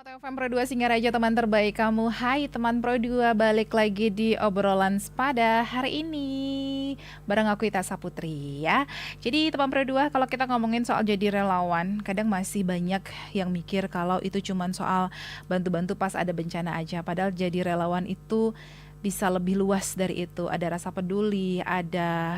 Moto FM Pro 2 Singaraja, teman terbaik kamu. Hai teman Pro 2, balik lagi di obrolan Sepada hari ini bareng aku Ita Saputri ya. Jadi teman Pro 2, kalau kita ngomongin soal jadi relawan, kadang masih banyak yang mikir kalau itu cuman soal bantu-bantu pas ada bencana aja. Padahal jadi relawan itu bisa lebih luas dari itu. Ada rasa peduli, ada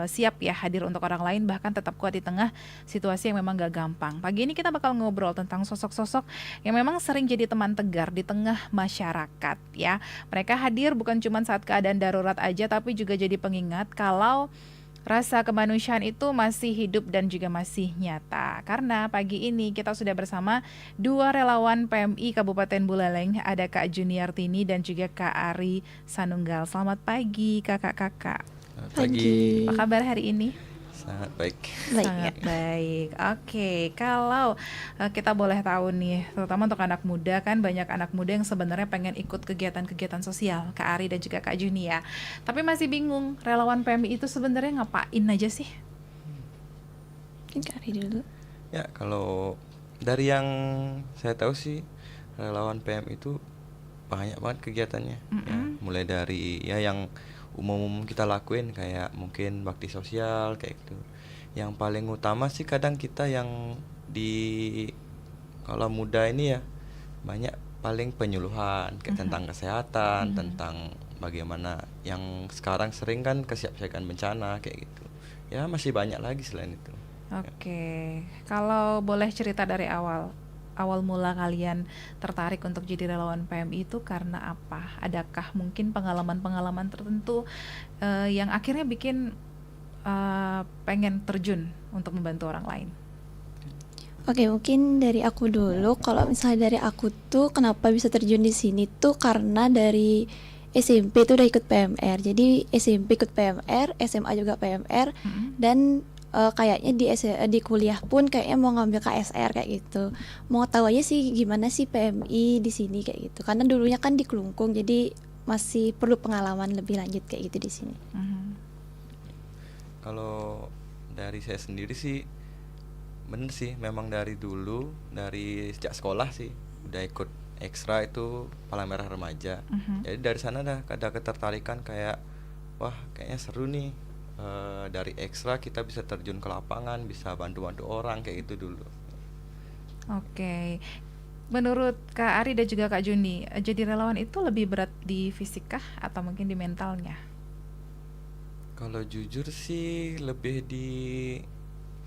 siap ya hadir untuk orang lain, bahkan tetap kuat di tengah situasi yang memang gak gampang. Pagi ini kita bakal ngobrol tentang sosok-sosok yang memang sering jadi teman tegar di tengah masyarakat ya. Mereka hadir bukan cuma saat keadaan darurat aja, tapi juga jadi pengingat kalau rasa kemanusiaan itu masih hidup dan juga masih nyata. Karena pagi ini kita sudah bersama dua relawan PMI Kabupaten Buleleng, ada Kak Juniartini dan juga Kak Ari Sanunggal. Selamat pagi kakak-kakak. Selamat Pagi. Apa kabar hari ini? Sangat baik. Sangat baik. Oke, kalau kita boleh tahu nih, terutama untuk anak muda, kan banyak anak muda yang sebenarnya pengen ikut kegiatan-kegiatan sosial, Kak Ari dan juga Kak Juni ya. Tapi masih bingung, relawan PMI itu sebenarnya ngapain aja sih? Mungkin Kak Ari dulu. Ya, kalau dari yang saya tahu sih relawan PM itu banyak banget kegiatannya. Ya, mulai dari ya yang umum kita lakuin kayak mungkin bakti sosial kayak gitu. Yang paling utama sih kadang kita yang di kalau muda ini ya banyak paling penyuluhan kayak tentang kesehatan, tentang bagaimana yang sekarang sering kan kesiapsiagaan bencana kayak gitu. Ya masih banyak lagi selain itu. Oke, kalau boleh cerita dari awal mula kalian tertarik untuk jadi relawan PMI itu karena apa? Adakah mungkin pengalaman-pengalaman tertentu yang akhirnya bikin pengen terjun untuk membantu orang lain? Oke, mungkin dari aku dulu. Kalau misalnya dari aku tuh kenapa bisa terjun di sini tuh karena dari SMP tuh udah ikut PMR. Jadi SMP ikut PMR, SMA juga PMR, dan kayaknya di kuliah pun kayaknya mau ngambil KSR kayak gitu. Mau tahu aja sih gimana sih PMI di sini kayak gitu. Karena dulunya kan di Kelungkung, jadi masih perlu pengalaman lebih lanjut kayak gitu di sini. Kalau dari saya sendiri sih bener sih, memang dari dulu, dari sejak sekolah sih udah ikut ekstra itu Palang Merah Remaja. Jadi dari sana ada ketertarikan kayak wah kayaknya seru nih, dari ekstra kita bisa terjun ke lapangan, bisa bantu-bantu orang kayak gitu dulu. Oke, menurut Kak Ari dan juga Kak Juni, jadi relawan itu lebih berat di fisik kah atau mungkin di mentalnya? Kalau jujur sih lebih di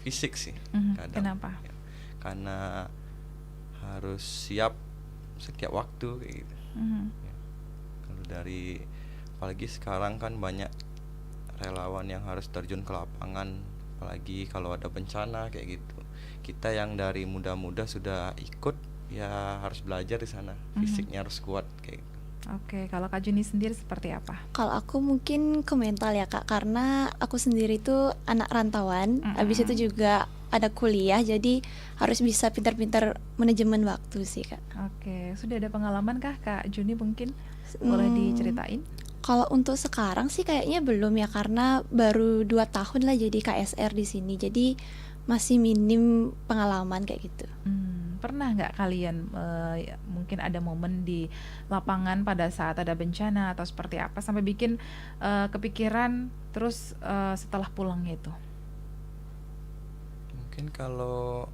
fisik sih kadang. Kenapa? Ya, karena harus siap setiap waktu kayak gitu. Ya. Kalau dari apalagi sekarang kan banyak relawan yang harus terjun ke lapangan, apalagi kalau ada bencana kayak gitu. Kita yang dari muda-muda sudah ikut ya harus belajar di sana, fisiknya harus kuat kayak gitu. Oke, kalau Kak Juni sendiri seperti apa? Kalau aku mungkin ke mental ya Kak, karena aku sendiri tuh anak rantauan, habis itu juga ada kuliah, jadi harus bisa pintar-pintar manajemen waktu sih Kak. Oke, sudah ada pengalaman kah Kak Juni mungkin? Boleh diceritain? Kalau untuk sekarang sih kayaknya belum ya, karena baru 2 tahun lah jadi KSR di sini, jadi masih minim pengalaman kayak gitu. Pernah nggak kalian mungkin ada momen di lapangan pada saat ada bencana atau seperti apa sampai bikin kepikiran terus setelah pulang itu? Mungkin kalau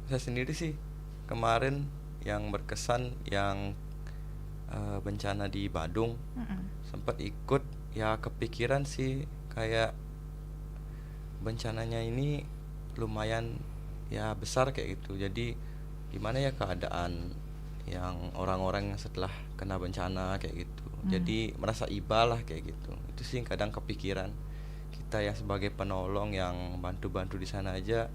saya sendiri sih kemarin yang berkesan yang bencana di Badung, sempat ikut ya, kepikiran sih kayak bencananya ini lumayan ya besar kayak gitu. Jadi gimana ya keadaan yang orang-orang yang setelah kena bencana kayak gitu. Jadi merasa iba lah kayak gitu. Itu sih kadang kepikiran kita yang sebagai penolong yang bantu-bantu di sana aja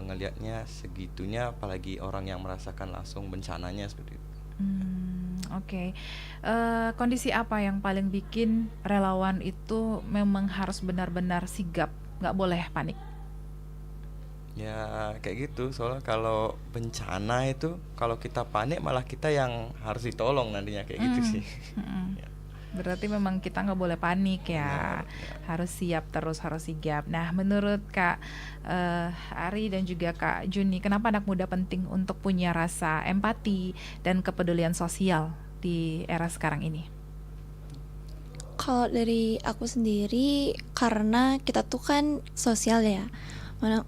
ngelihatnya segitunya, apalagi orang yang merasakan langsung bencananya seperti itu. Oke. Kondisi apa yang paling bikin relawan itu memang harus benar-benar sigap, nggak boleh panik? Ya kayak gitu, soalnya kalau bencana itu kalau kita panik malah kita yang harus ditolong nantinya kayak gitu sih. Ya. Berarti memang kita nggak boleh panik ya, Benar, ya. harus siap terus, harus sigap. Nah, menurut Kak Ari dan juga Kak Juni, kenapa anak muda penting untuk punya rasa empati dan kepedulian sosial di era sekarang ini? Kalau dari aku sendiri, karena kita tuh kan sosial ya,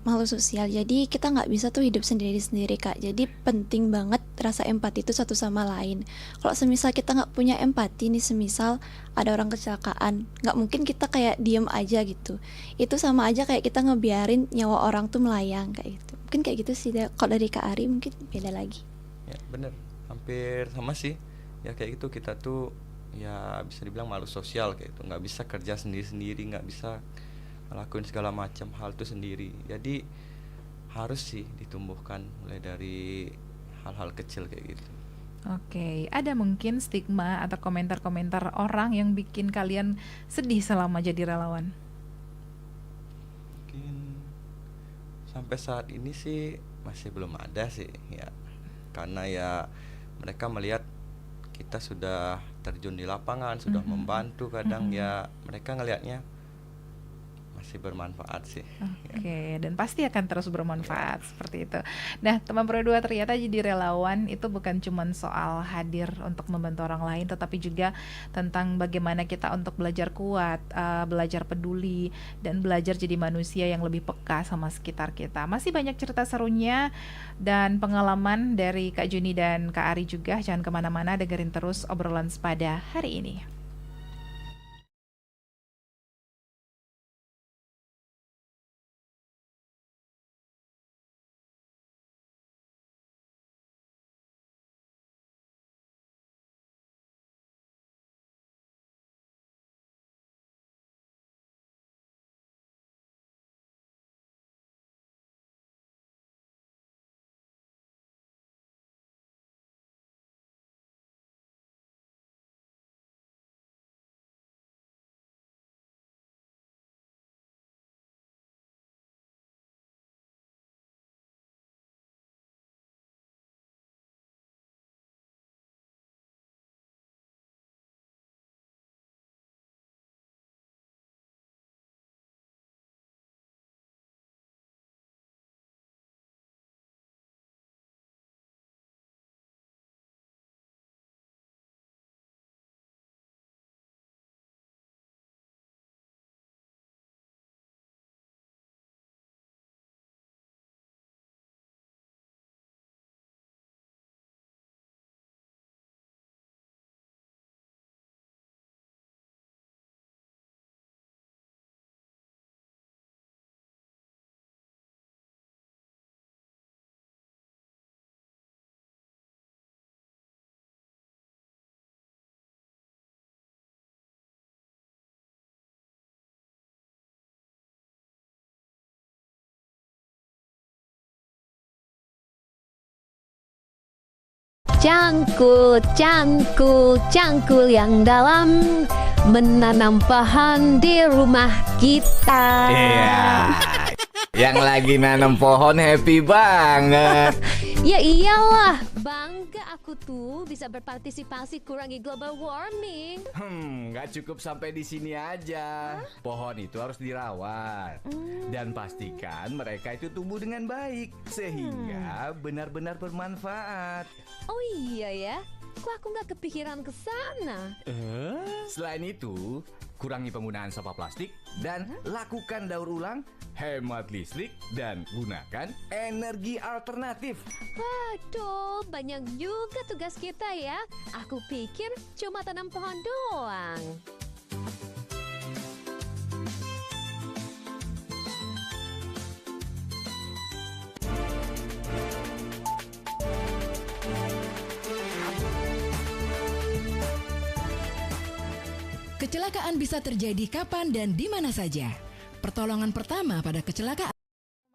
makhluk sosial. Jadi kita nggak bisa tuh hidup sendiri-sendiri Kak. Jadi penting banget rasa empati itu satu sama lain. Kalau semisal kita nggak punya empati nih, semisal ada orang kecelakaan, nggak mungkin kita kayak diem aja gitu. Itu sama aja kayak kita ngebiarin nyawa orang tuh melayang kayak gitu. Mungkin kayak gitu sih. Kalau dari Kak Ari mungkin beda lagi. Ya bener, hampir sama sih. Ya kayak gitu, kita tuh ya bisa dibilang makhluk sosial kayak gitu, nggak bisa kerja sendiri-sendiri, nggak bisa ngelakuin segala macam hal itu sendiri. Jadi harus sih ditumbuhkan mulai dari hal-hal kecil kayak gitu. Oke, ada mungkin stigma atau komentar-komentar orang yang bikin kalian sedih selama jadi relawan? Mungkin sampai saat ini sih masih belum ada sih ya, karena ya mereka melihat kita sudah terjun di lapangan, sudah membantu, kadang ya mereka ngelihatnya masih bermanfaat sih. Ya. Oke, dan pasti akan terus bermanfaat seperti itu. Nah, teman Pro 2, ternyata jadi relawan itu bukan cuma soal hadir untuk membantu orang lain, tetapi juga tentang bagaimana kita untuk belajar kuat, belajar peduli, dan belajar jadi manusia yang lebih peka sama sekitar kita. Masih banyak cerita serunya dan pengalaman dari Kak Juni dan Kak Ari juga. Jangan kemana-mana, dengerin terus obrolan sepada hari ini. Cangkul, cangkul, cangkul yang dalam, menanam pohon di rumah kita. Iya. Yang lagi nanam pohon happy banget. Ya iyalah, bangga aku tuh bisa berpartisipasi kurangi global warming. Nggak cukup sampai di sini aja. Pohon itu harus dirawat dan pastikan mereka itu tumbuh dengan baik sehingga benar-benar bermanfaat. Oh iya ya, kok aku nggak kepikiran ke sana? Selain itu, kurangi penggunaan sampah plastik dan lakukan daur ulang, hemat listrik dan gunakan energi alternatif. Waduh, banyak juga tugas kita ya. Aku pikir cuma tanam pohon doang. Kecelakaan bisa terjadi kapan dan di mana saja. Pertolongan pertama pada kecelakaan.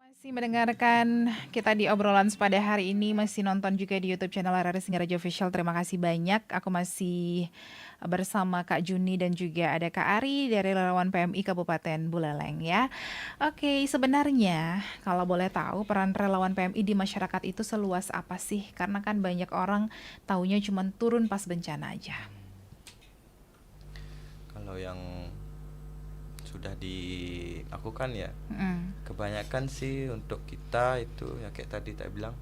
Masih mendengarkan kita di obrolan pada hari ini, masih nonton juga di YouTube channel RRI Singaraja Official. Terima kasih banyak. Aku masih bersama Kak Juni dan juga ada Kak Ari dari relawan PMI Kabupaten Buleleng ya. Oke, sebenarnya kalau boleh tahu peran relawan PMI di masyarakat itu seluas apa sih? Karena kan banyak orang taunya cuma turun pas bencana aja. kalau yang sudah dilakukan ya, Mm-mm. kebanyakan sih untuk kita itu ya kayak tadi tak bilang,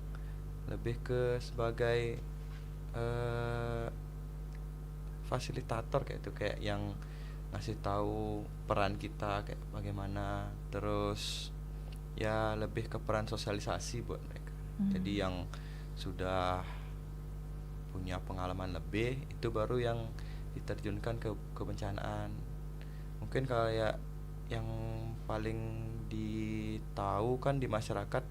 lebih ke sebagai eh, fasilitator kayak itu, kayak yang ngasih tahu peran kita kayak bagaimana, terus ya lebih ke peran sosialisasi buat mereka. Jadi yang sudah punya pengalaman lebih itu baru yang diterjunkan ke kebencanaan. Mungkin kayak yang paling ditahu kan di masyarakat,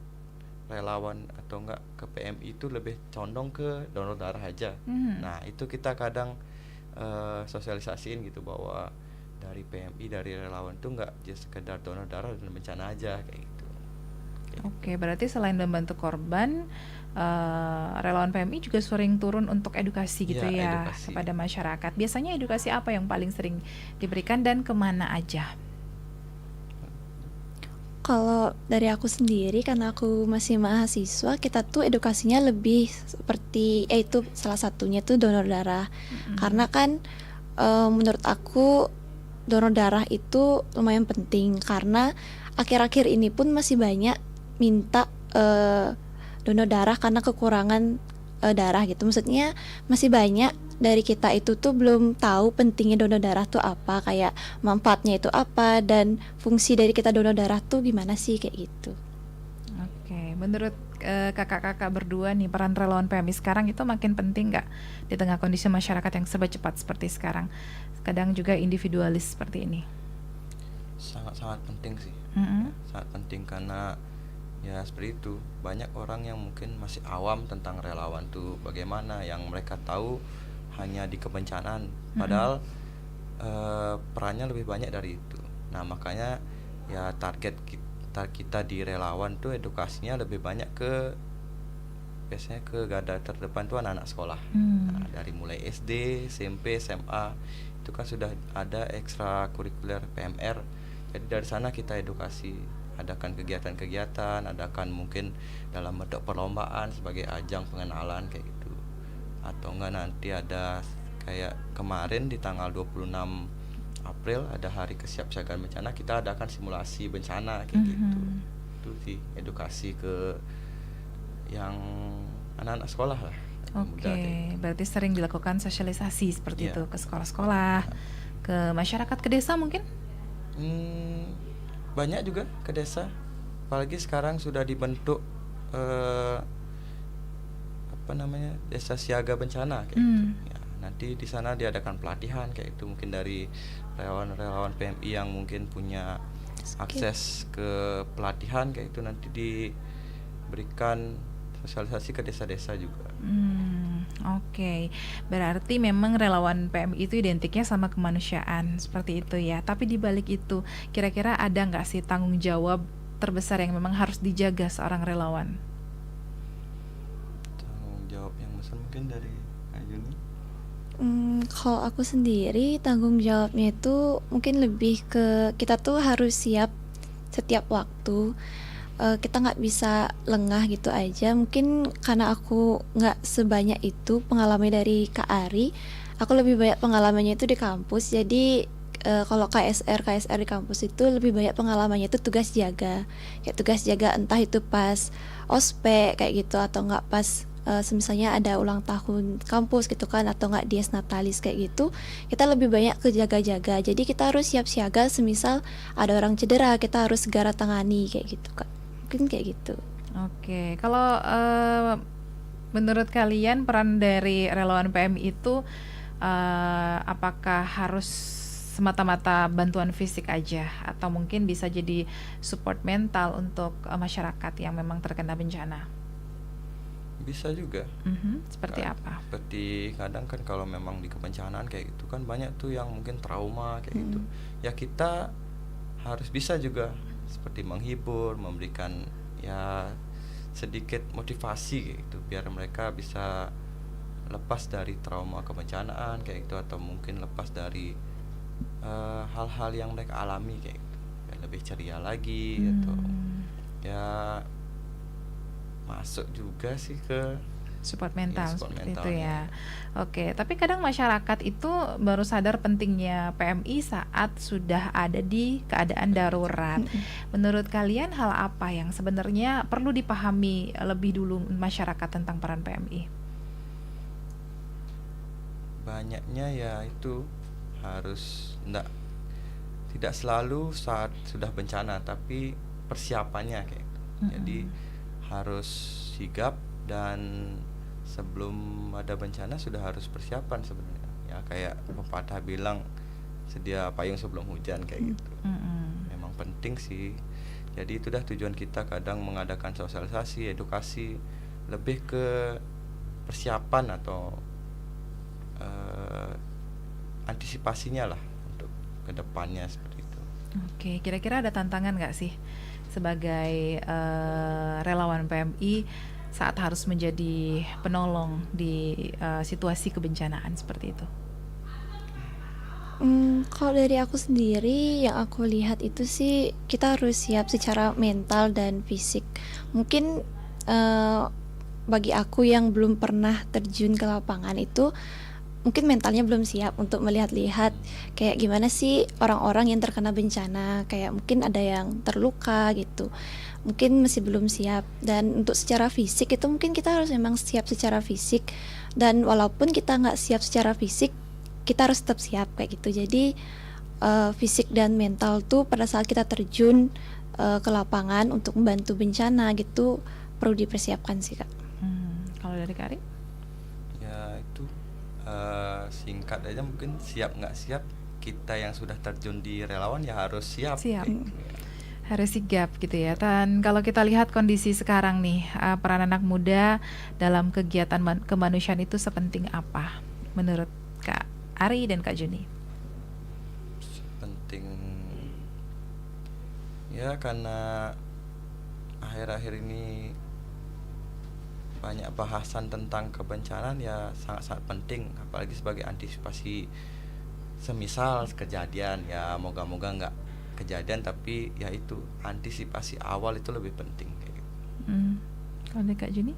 relawan atau enggak ke PMI itu lebih condong ke donor darah aja. Nah itu kita kadang sosialisasiin gitu bahwa dari PMI, dari relawan tuh enggak just sekedar donor darah dan bencana aja kayak gitu. Oke, berarti selain membantu korban, relawan PMI juga sering turun untuk edukasi gitu Iya, ya edukasi. kepada masyarakat. Biasanya edukasi apa yang paling sering diberikan dan kemana aja? Kalau dari aku sendiri, karena aku masih mahasiswa, kita tuh edukasinya lebih seperti, itu salah satunya tuh donor darah. Karena kan menurut aku donor darah itu lumayan penting, karena akhir-akhir ini pun masih banyak minta donor darah karena kekurangan darah gitu. Maksudnya masih banyak dari kita itu tuh belum tahu pentingnya donor darah tuh apa, kayak manfaatnya itu apa, dan fungsi dari kita donor darah tuh gimana sih, kayak gitu. Oke, menurut kakak-kakak berdua nih, peran relawan PMI sekarang itu makin penting nggak di tengah kondisi masyarakat yang serba cepat seperti sekarang? Kadang juga individualis seperti ini. Sangat-sangat penting sih. Mm-mm. Sangat penting karena ya seperti itu, banyak orang yang mungkin masih awam tentang relawan tuh bagaimana, yang mereka tahu hanya di kebencanaan, padahal perannya lebih banyak dari itu. Nah makanya ya target kita di relawan tuh edukasinya lebih banyak ke, biasanya ke garda terdepan tuh anak-anak sekolah. Nah, dari mulai SD, SMP, SMA itu kan sudah ada ekstrakurikuler PMR. Jadi dari sana kita edukasi, adakan kegiatan-kegiatan, adakan mungkin dalam bentuk perlombaan sebagai ajang pengenalan kayak gitu. Atau enggak nanti ada kayak kemarin di tanggal 26 April ada hari kesiapsiagaan bencana, kita adakan simulasi bencana kayak gitu. Itu sih edukasi ke yang anak-anak sekolah lah. yang muda kayak Oke, gitu. berarti sering dilakukan sosialisasi seperti Iya. itu ke sekolah-sekolah, ke masyarakat, ke desa mungkin? Banyak juga ke desa, apalagi sekarang sudah dibentuk apa namanya, desa siaga bencana kayak gitu. Ya, nanti di sana diadakan pelatihan kayak itu, mungkin dari relawan-relawan PMI yang mungkin punya akses ke pelatihan kayak itu, nanti diberikan sosialisasi ke desa-desa juga. Oke, berarti memang relawan PMI itu identiknya sama kemanusiaan seperti itu ya. Tapi di balik itu, kira-kira ada nggak sih tanggung jawab terbesar yang memang harus dijaga seorang relawan? Tanggung jawab yang besar mungkin dari Ayuni. Kalau aku sendiri, tanggung jawabnya itu mungkin lebih ke kita tuh harus siap setiap waktu. Kita nggak bisa lengah gitu aja. Mungkin karena aku nggak sebanyak itu pengalaman dari Kak Ari, aku lebih banyak pengalamannya itu di kampus. Jadi kalau KSR di kampus itu lebih banyak pengalamannya itu tugas jaga, kayak tugas jaga entah itu pas ospek kayak gitu, atau nggak pas misalnya ada ulang tahun kampus gitu kan, atau nggak dies natalis kayak gitu. Kita lebih banyak ke jaga-jaga, jadi kita harus siap siaga semisal ada orang cedera, kita harus segera tangani kayak gitu Kak. Mungkin kayak gitu. Oke, kalau menurut kalian peran dari relawan PMI itu apakah harus semata-mata bantuan fisik aja, atau mungkin bisa jadi support mental untuk masyarakat yang memang terkena bencana? Bisa juga. Seperti apa? Seperti kadang kan kalau memang di kebencanaan kayak gitu kan banyak tuh yang mungkin trauma kayak gitu. Ya kita harus bisa juga seperti menghibur, memberikan ya sedikit motivasi kayak gitu, biar mereka bisa lepas dari trauma kebencanaan kayak gitu, atau mungkin lepas dari hal-hal yang mereka alami kayak gitu, ya lebih ceria lagi, atau ya masuk juga sih ke Support mental support seperti mental, itu ya. Oke, tapi kadang masyarakat itu baru sadar pentingnya PMI saat sudah ada di keadaan darurat. Menurut kalian hal apa yang sebenarnya perlu dipahami lebih dulu masyarakat tentang peran PMI? Banyaknya ya itu harus tidak selalu saat sudah bencana, tapi persiapannya kayak gitu. Jadi harus sigap, dan sebelum ada bencana sudah harus persiapan sebenarnya. Ya kayak pepatah bilang sedia payung sebelum hujan kayak gitu. Memang penting sih. Jadi itu dah tujuan kita kadang mengadakan sosialisasi, edukasi, lebih ke persiapan atau antisipasinya lah untuk kedepannya seperti itu. Oke, kira-kira ada tantangan nggak sih sebagai relawan PMI saat harus menjadi penolong di situasi kebencanaan seperti itu? Kalau dari aku sendiri yang aku lihat itu sih kita harus siap secara mental dan fisik. Mungkin bagi aku yang belum pernah terjun ke lapangan itu mungkin mentalnya belum siap untuk melihat-lihat kayak gimana sih orang-orang yang terkena bencana, kayak mungkin ada yang terluka gitu, mungkin masih belum siap. Dan untuk secara fisik itu mungkin kita harus memang siap secara fisik, dan walaupun kita nggak siap secara fisik kita harus tetap siap kayak gitu. Jadi fisik dan mental tuh pada saat kita terjun ke lapangan untuk membantu bencana gitu perlu dipersiapkan sih Kak. Kalau dari Kari? Ya itu singkat aja, mungkin siap nggak siap, kita yang sudah terjun di relawan ya harus siap. Siap. Kayak gitu. Harus sigap gitu ya. Dan kalau kita lihat kondisi sekarang nih, peran anak muda dalam kegiatan kemanusiaan itu sepenting apa menurut Kak Ari dan Kak Juni? Penting ya, karena akhir-akhir ini banyak bahasan tentang kebencanaan, ya sangat-sangat penting, apalagi sebagai antisipasi semisal kejadian, ya moga-moga nggak kejadian, tapi ya itu antisipasi awal itu lebih penting kayak gitu. Kalau dari Kak Juni?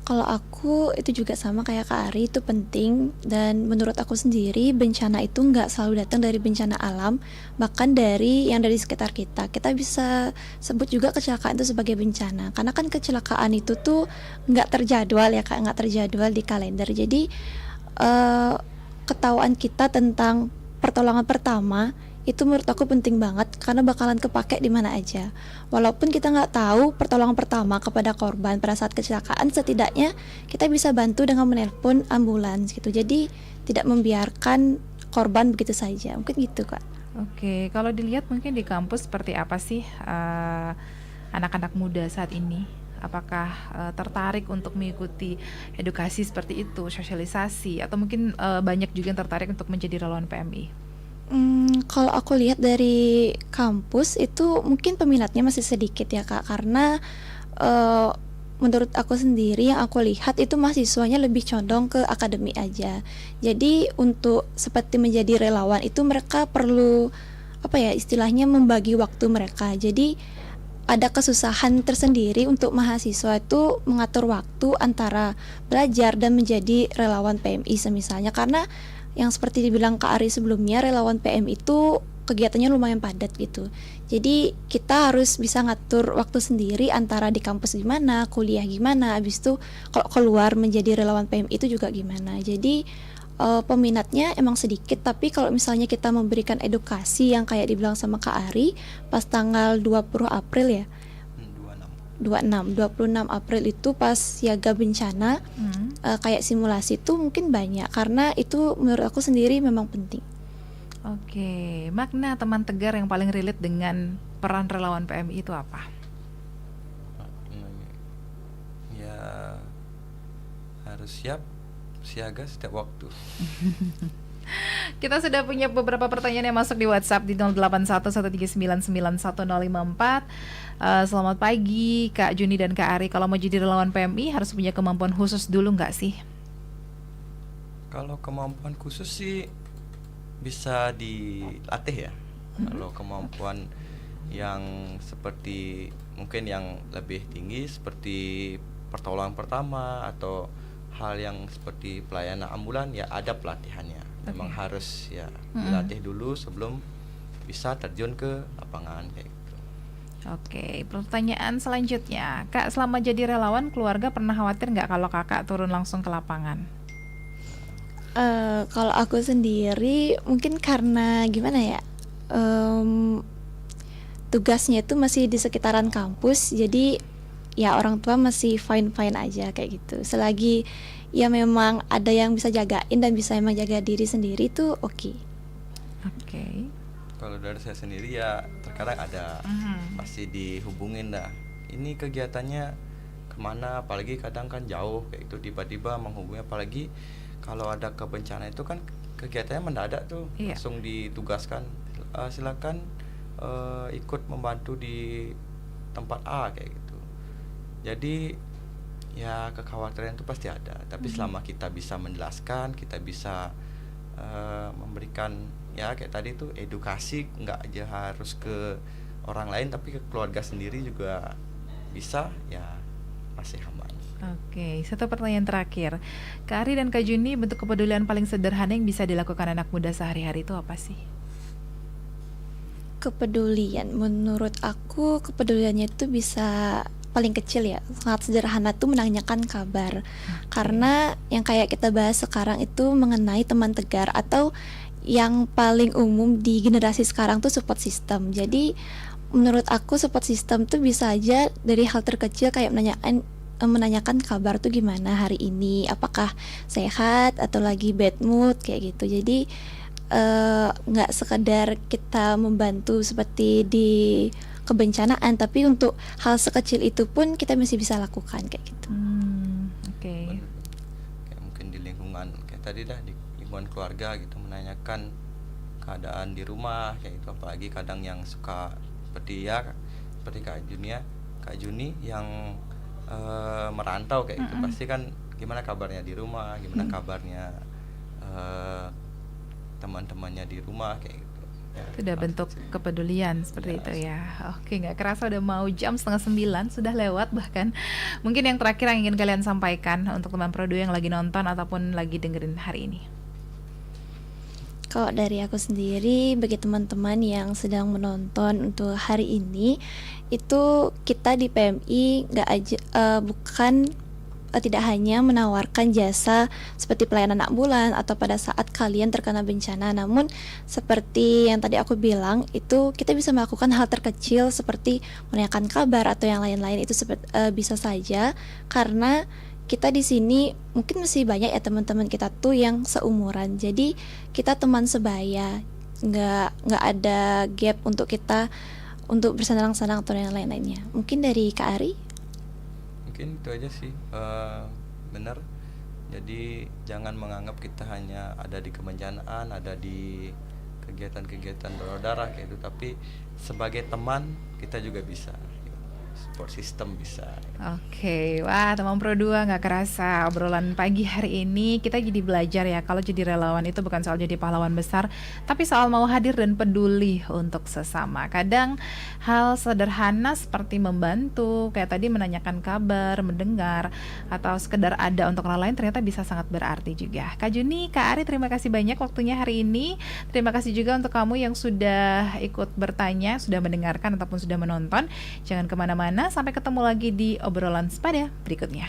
Kalau aku itu juga sama kayak Kak Ari, itu penting. Dan menurut aku sendiri bencana itu nggak selalu datang dari bencana alam, bahkan dari yang dari sekitar kita. Kita bisa sebut juga kecelakaan itu sebagai bencana, karena kan kecelakaan itu tuh nggak terjadwal ya Kak, nggak terjadwal di kalender. Jadi ketahuan kita tentang pertolongan pertama itu menurut aku penting banget, karena bakalan kepake di mana aja. Walaupun kita nggak tahu pertolongan pertama kepada korban pada saat kecelakaan, setidaknya kita bisa bantu dengan menelpon ambulans gitu. Jadi tidak membiarkan korban begitu saja. Mungkin gitu Kak. Oke, kalau dilihat mungkin di kampus seperti apa sih anak-anak muda saat ini? Apakah tertarik untuk mengikuti edukasi seperti itu, sosialisasi, atau mungkin banyak juga yang tertarik untuk menjadi relawan PMI? Kalau aku lihat dari kampus itu mungkin peminatnya masih sedikit ya Kak, karena menurut aku sendiri yang aku lihat itu mahasiswanya lebih condong ke akademi aja. Jadi untuk seperti menjadi relawan itu mereka perlu apa ya istilahnya membagi waktu mereka. Jadi ada kesusahan tersendiri untuk mahasiswa itu mengatur waktu antara belajar dan menjadi relawan PMI semisalnya, karena yang seperti dibilang Kak Ari sebelumnya, relawan PM itu kegiatannya lumayan padat gitu. Jadi kita harus bisa ngatur waktu sendiri antara di kampus gimana, kuliah gimana, habis itu kalau keluar menjadi relawan PM itu juga gimana. Jadi peminatnya emang sedikit, tapi kalau misalnya kita memberikan edukasi yang kayak dibilang sama Kak Ari pas tanggal 20 April ya, 26 April itu pas siaga bencana, kayak simulasi itu mungkin banyak, karena itu menurut aku sendiri memang penting. Oke, makna teman tegar yang paling relate dengan peran relawan PMI itu apa? Ya harus siap siaga setiap waktu. Kita sudah punya beberapa pertanyaan yang masuk di WhatsApp di 0811399154. Selamat pagi Kak Juni dan Kak Ari. Kalau mau jadi relawan PMI harus punya kemampuan khusus dulu nggak sih? Kalau kemampuan khusus sih bisa dilatih ya. Kalau kemampuan yang seperti mungkin yang lebih tinggi seperti pertolongan pertama atau hal yang seperti pelayanan ambulan ya ada pelatihannya. Memang Oke. harus ya dilatih dulu sebelum bisa terjun ke lapangan kayak gitu. Oke, pertanyaan selanjutnya, Kak, selama jadi relawan keluarga pernah khawatir nggak kalau Kakak turun langsung ke lapangan? Kalau aku sendiri mungkin karena gimana ya, tugasnya itu masih di sekitaran kampus, jadi ya orang tua masih fine-fine aja kayak gitu. Selagi ya memang ada yang bisa jagain dan bisa emang jaga diri sendiri tuh oke. Oke. Kalau dari saya sendiri ya terkadang ada pasti dihubungin dah. Ini kegiatannya kemana? Apalagi kadang kan jauh kayak itu tiba-tiba menghubungi. Apalagi kalau ada kebencana itu kan kegiatannya mendadak tuh, Iya. langsung ditugaskan. Silakan ikut membantu di tempat A kayak gitu. Jadi ya kekhawatiran itu pasti ada. Tapi selama kita bisa menjelaskan, kita bisa memberikan ya kayak tadi tuh edukasi, nggak aja harus ke orang lain tapi ke keluarga sendiri juga bisa, ya masih aman. Oke, satu pertanyaan terakhir. Kak Ari dan Kak Juni, bentuk kepedulian paling sederhana yang bisa dilakukan anak muda sehari-hari itu apa sih? Kepedulian, menurut aku kepeduliannya itu bisa paling kecil ya, sangat sederhana tuh menanyakan kabar. Karena yang kayak kita bahas sekarang itu mengenai teman tegar atau yang paling umum di generasi sekarang tuh support system. Jadi menurut aku support system tuh bisa aja dari hal terkecil kayak menanyakan kabar tuh gimana hari ini, apakah sehat atau lagi bad mood kayak gitu. Jadi nggak sekedar kita membantu seperti di kebencanaan, tapi untuk hal sekecil itu pun kita masih bisa lakukan kayak gitu. Oke. Kayak mungkin di lingkungan kayak tadi dah, di lingkungan keluarga gitu, menanyakan keadaan di rumah kayak gitu. Apalagi kadang yang suka seperti Kak Juni yang merantau kayak gitu, pasti kan gimana kabarnya di rumah, gimana kabarnya teman-temannya di rumah kayak gitu ya. Itu udah bentuk kepedulian seperti itu ya. Oke, nggak kerasa udah mau jam 8:30, sudah lewat bahkan. Mungkin yang terakhir yang ingin kalian sampaikan untuk teman Pro 2 yang lagi nonton ataupun lagi dengerin hari ini. Kalau dari aku sendiri, bagi teman-teman yang sedang menonton untuk hari ini, itu kita di PMI nggak aja tidak hanya menawarkan jasa seperti pelayanan ambulan atau pada saat kalian terkena bencana, namun seperti yang tadi aku bilang, itu kita bisa melakukan hal terkecil seperti menanyakan kabar atau yang lain-lain itu bisa saja, karena kita di sini mungkin masih banyak ya teman-teman kita tuh yang seumuran, jadi kita teman sebaya, nggak ada gap untuk kita untuk bersenang-senang atau yang lain-lainnya. Mungkin dari Kak Ari? Mungkin itu aja sih, benar. Jadi jangan menganggap kita hanya ada di kebencanaan, ada di kegiatan-kegiatan donor darah kayak itu, tapi sebagai teman kita juga bisa, support system bisa. Oke, wah teman Pro 2 nggak kerasa obrolan pagi hari ini kita jadi belajar ya kalau jadi relawan itu bukan soal jadi pahlawan besar, tapi soal mau hadir dan peduli untuk sesama. Kadang hal sederhana seperti membantu, kayak tadi menanyakan kabar, mendengar, atau sekedar ada untuk orang lain ternyata bisa sangat berarti juga. Kak Juni, Kak Ari, terima kasih banyak waktunya hari ini. Terima kasih juga untuk kamu yang sudah ikut bertanya, sudah mendengarkan ataupun sudah menonton. Jangan kemana-mana, sampai ketemu lagi di obrolan sepada berikutnya.